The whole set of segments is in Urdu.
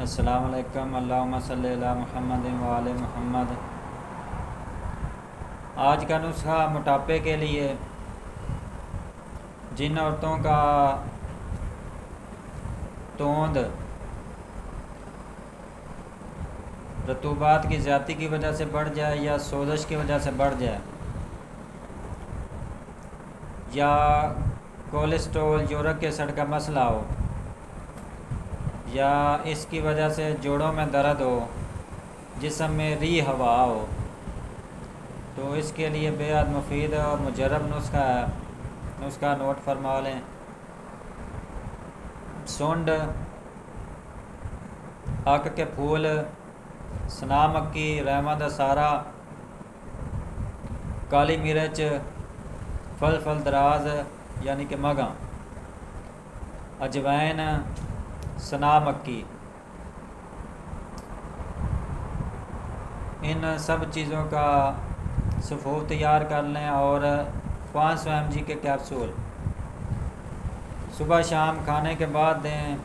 السلام علیکم، اللہم صلی علی محمد و آل محمد۔ آج کا نسخہ موٹاپے کے لیے جن عورتوں کا توند رطوبات کی زیادتی کی وجہ سے بڑھ جائے یا سوزش کی وجہ سے بڑھ جائے یا کولیسٹرول یورک ایسڈ کا مسئلہ ہو یا اس کی وجہ سے جوڑوں میں درد ہو، جسم میں ری ہوا ہو، تو اس کے لیے بے حد مفید اور مجرب نسخہ ہے۔ نسخہ نوٹ فرما لیں۔ سونڈ، اک کے پھول، سنا مکی، رحمت سارا، کالی مرچ، فل دراز یعنی کہ مگا، اجوائن، سنا مکی، ان سب چیزوں کا سفور تیار کر لیں اور 500 mg کے کیپسول صبح شام کھانے کے بعد دیں۔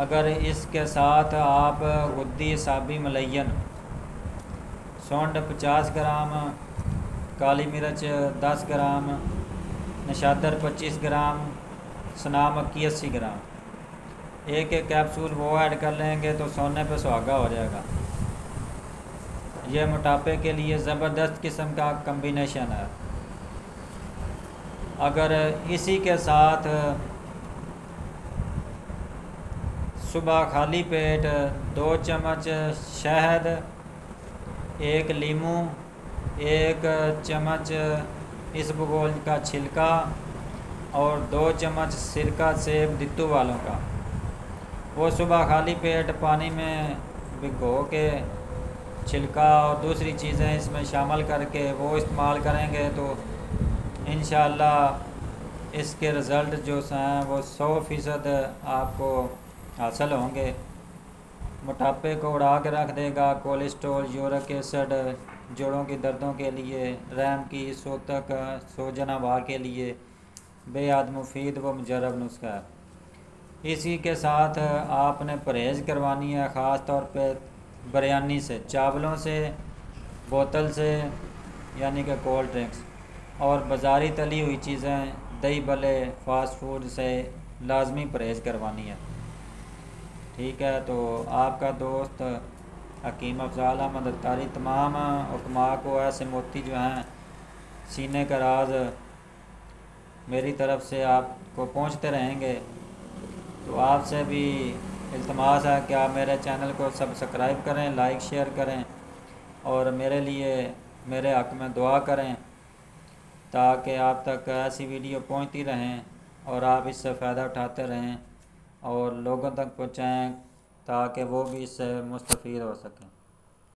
اگر اس کے ساتھ آپ غدی سابی ملین، سونڈ 50 گرام، کالی مرچ 10 گرام، نشادر 25 گرام، سنا مکی 80 گرام، ایک کیپسول وہ ایڈ کر لیں گے تو سونے پہ سہاگا ہو جائے گا۔ یہ موٹاپے کے لیے زبردست قسم کا کمبینیشن ہے۔ اگر اسی کے ساتھ صبح خالی پیٹ 2 چمچ شہد، 1 لیمو، 1 چمچ اسبگول کا چھلکا اور 2 چمچ سرکہ سیب دتو والوں کا، وہ صبح خالی پیٹ پانی میں بھگو کے چھلکا اور دوسری چیزیں اس میں شامل کر کے وہ استعمال کریں گے تو انشاءاللہ اس کے رزلٹ جو ہیں وہ 100% آپ کو حاصل ہوں گے۔ موٹاپے کو اڑا کے رکھ دے گا، کولیسٹرول، یورک ایسڈ، جوڑوں کی دردوں کے لیے، رحم کی سوتک، سوجن ہوا کے لیے بے حد مفید و مجرب نسخہ ہے۔ اسی کے ساتھ آپ نے پرہیز کروانی ہے، خاص طور پہ بریانی سے، چاولوں سے، بوتل سے یعنی کہ کولڈ ڈرنکس، اور بازاری تلی ہوئی چیزیں، دہی بھلے، فاسٹ فوڈ سے لازمی پرہیز کروانی ہے۔ ٹھیک ہے، تو آپ کا دوست حکیم افضال احمد اتاری تمام حکماء کو ایسے موتی جو ہیں سینے کا راز میری طرف سے آپ کو پہنچتے رہیں گے، تو آپ سے بھی التماس ہے کہ آپ میرے چینل کو سبسکرائب کریں، لائک شیئر کریں اور میرے لیے میرے حق میں دعا کریں تاکہ آپ تک ایسی ویڈیو پہنچتی رہیں اور آپ اس سے فائدہ اٹھاتے رہیں اور لوگوں تک پہنچائیں تاکہ وہ بھی اس سے مستفید ہو سکیں۔